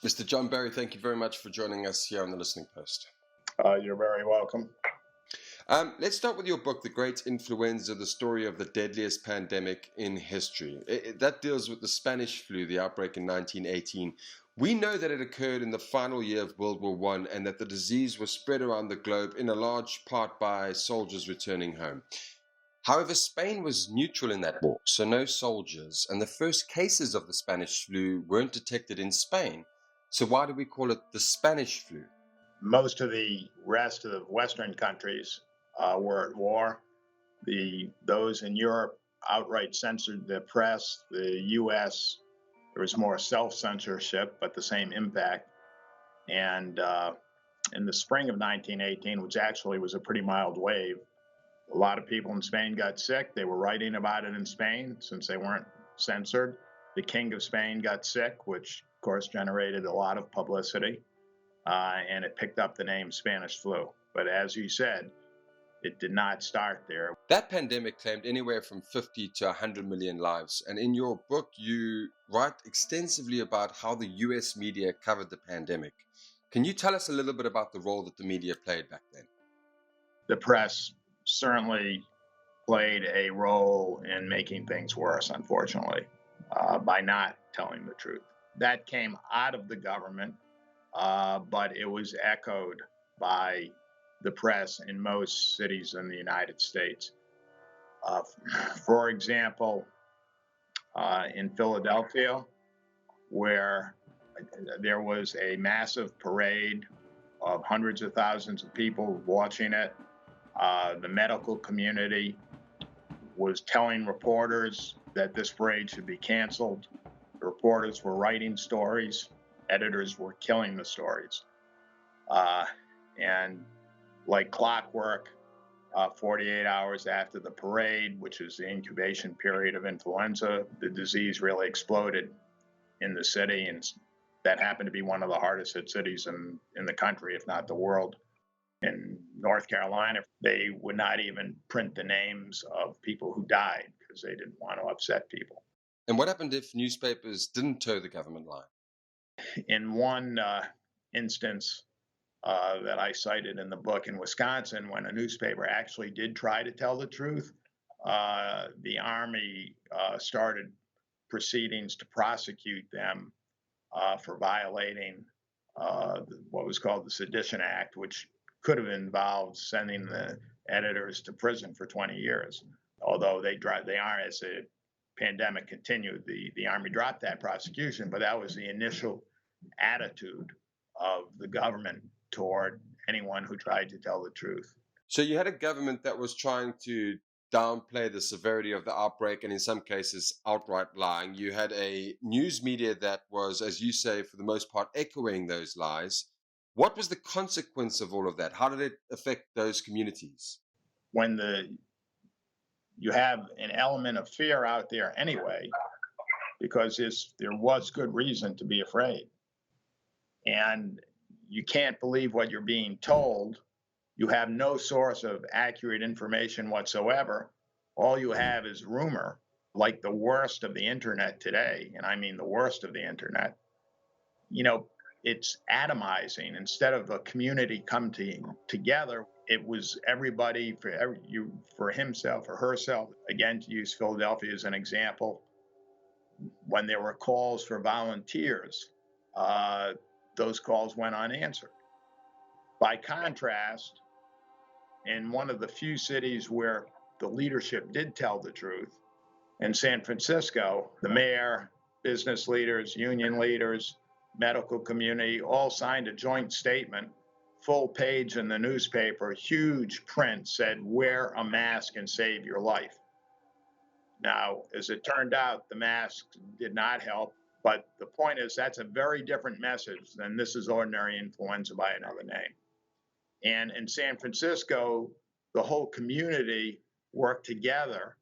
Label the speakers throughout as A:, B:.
A: Mr. John Barry, thank you very much for joining us here on the Listening Post.
B: You're very welcome.
A: Let's start with your book, The Great Influenza, the story of the deadliest pandemic in history. That deals with the Spanish flu, the outbreak in 1918. We know that it occurred in the final year of World War I and that the disease was spread around the globe in a large part by soldiers returning home. However, Spain was neutral in that war, so no soldiers, and the first cases of the Spanish flu weren't detected in Spain. So why do we call it the Spanish flu?
B: Most of the rest of the Western countries were at war. Those in Europe outright censored the press. The U.S., there was more self-censorship, but the same impact. And in the spring of 1918, which actually was a pretty mild wave, a lot of people in Spain got sick. They were writing about it in Spain since they weren't censored. The King of Spain got sick, which, of course, generated a lot of publicity. And it picked up the name Spanish flu. But as you said, it did not start there.
A: That pandemic claimed anywhere from 50 to 100 million lives. And in your book, you write extensively about how the US media covered the pandemic. Can you tell us a little bit about the role that the media played back then?
B: The press certainly played a role in making things worse, unfortunately, by not telling the truth. That came out of the government, but it was echoed by the press in most cities in the United States. For example, in Philadelphia, where there was a massive parade of hundreds of thousands of people watching it, the medical community was telling reporters that this parade should be canceled. The reporters were writing stories. Editors were killing the stories. And like clockwork, 48 hours after the parade, which is the incubation period of influenza, the disease really exploded in the city. And that happened to be one of the hardest hit cities in the country, if not the world. In North Carolina, they would not even print the names of people who died because they didn't want to upset people.
A: And what happened if newspapers didn't toe the government line?
B: In one instance that I cited in the book in Wisconsin, when a newspaper actually did try to tell the truth, the Army started proceedings to prosecute them for violating what was called the Sedition Act, which could have involved sending the editors to prison for 20 years. Although they are, as the pandemic continued, the Army dropped that prosecution, but that was the initial attitude of the government toward anyone who tried to tell the truth.
A: So you had a government that was trying to downplay the severity of the outbreak and in some cases outright lying. You had a news media that was, as you say, for the most part, echoing those lies. What was the consequence of all of that? How did it affect those communities?
B: When you have an element of fear out there anyway, because there was good reason to be afraid, and you can't believe what you're being told, you have no source of accurate information whatsoever. All you have is rumor, like the worst of the internet today, and I mean the worst of the internet. It's atomizing. Instead of a community coming together, it was everybody for himself or herself. Again, to use Philadelphia as an example, when there were calls for volunteers, those calls went unanswered. By contrast, in one of the few cities where the leadership did tell the truth, in San Francisco, the mayor, business leaders, union leaders, medical community all signed a joint statement, full page in the newspaper, huge print, said, "Wear a mask and save your life." Now, as it turned out, the mask did not help. But the point is, that's a very different message than "this is ordinary influenza by another name." And in San Francisco, the whole community worked together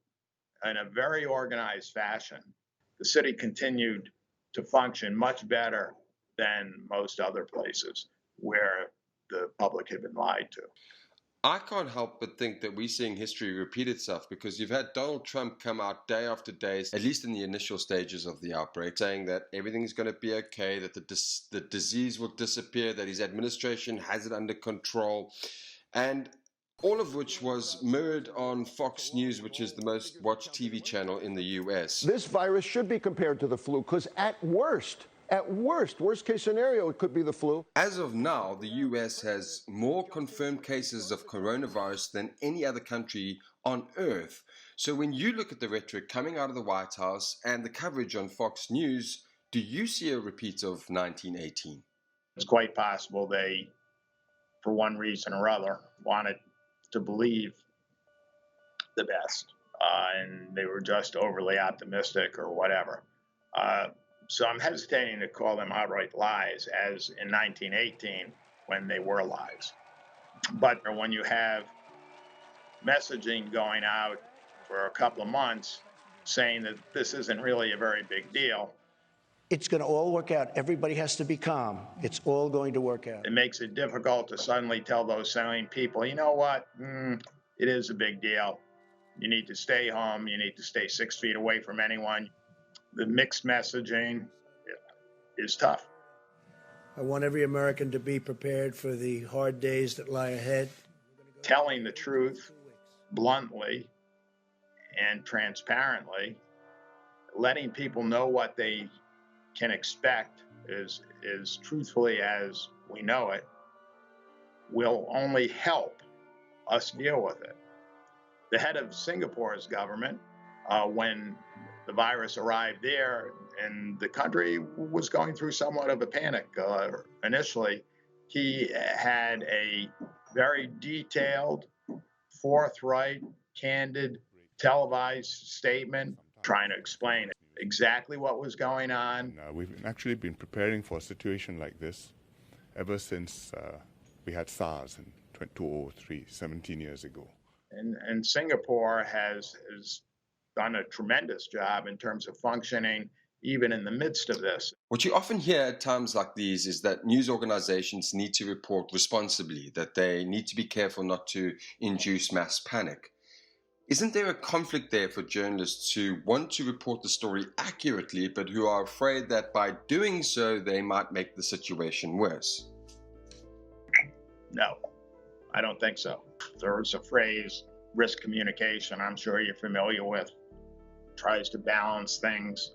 B: in a very organized fashion. The city continued to function much better than most other places where the public had been lied to.
A: I can't help but think that we're seeing history repeat itself, because you've had Donald Trump come out day after day, at least in the initial stages of the outbreak, saying that everything's going to be okay, that the disease will disappear, that his administration has it under control, and all of which was mirrored on Fox News, which is the most watched TV channel in the US.
C: This virus should be compared to the flu because at worst, worst case scenario, it could be the flu.
A: As of now, the US has more confirmed cases of coronavirus than any other country on earth. So when you look at the rhetoric coming out of the White House and the coverage on Fox News, do you see a repeat of 1918?
B: It's quite possible they, for one reason or other, wanted to believe the best, and they were just overly optimistic or whatever. So I'm hesitating to call them outright lies, as in 1918, when they were lies. But when you have messaging going out for a couple of months saying that this isn't really a very big deal,
D: it's going to all work out. Everybody has to be calm. It's all going to work out.
B: it makes it difficult to suddenly tell those sane people, you know what, it is a big deal. You need to stay home. You need to stay 6 feet away from anyone. The mixed messaging is tough.
D: I want every American to be prepared for the hard days that lie ahead.
B: Telling the truth bluntly and transparently, letting people know what they can expect as truthfully as we know it, will only help us deal with it. The head of Singapore's government, when the virus arrived there and the country was going through somewhat of a panic initially, he had a very detailed, forthright, candid, televised statement trying to explain exactly what was going on.
E: We've actually been preparing for a situation like this ever since we had SARS in 2003, 17 years ago.
B: And Singapore has done a tremendous job in terms of functioning even in the midst of this.
A: What you often hear at times like these is that news organizations need to report responsibly, that they need to be careful not to induce mass panic. Isn't there a conflict there for journalists who want to report the story accurately, but who are afraid that by doing so, they might make the situation worse?
B: No, I don't think so. There's a phrase, risk communication, I'm sure you're familiar with, tries to balance things.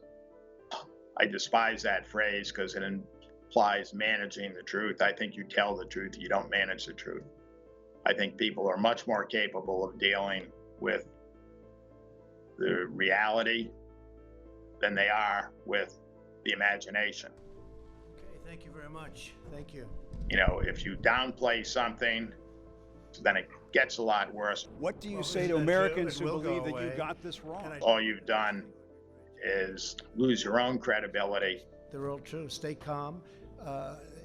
B: I despise that phrase because it implies managing the truth. I think you tell the truth, you don't manage the truth. I think people are much more capable of dealing with the reality than they are with the imagination.
D: Okay, thank you very much. Thank you.
B: You know, if you downplay something, then it gets a lot worse.
F: What do you say to Americans who believe that you got this wrong?
B: All you've done is lose your own credibility.
D: The real truth. Stay calm.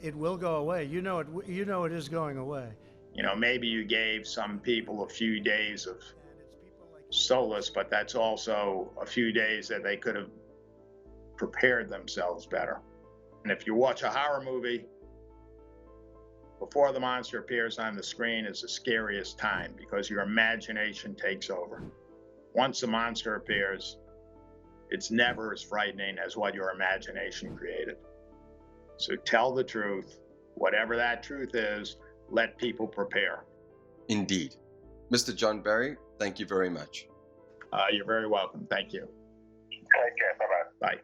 D: It will go away. You know it is going away.
B: You know, maybe you gave some people a few days of solace, but that's also a few days that they could have prepared themselves better. And if you watch a horror movie, before the monster appears on the screen is the scariest time because your imagination takes over. Once the monster appears, it's never as frightening as what your imagination created. So tell the truth, whatever that truth is, let people prepare.
A: Indeed. Mr. John Barry, thank you very much.
B: You're very welcome. Thank you.
G: Take care. Bye-bye.
B: Bye.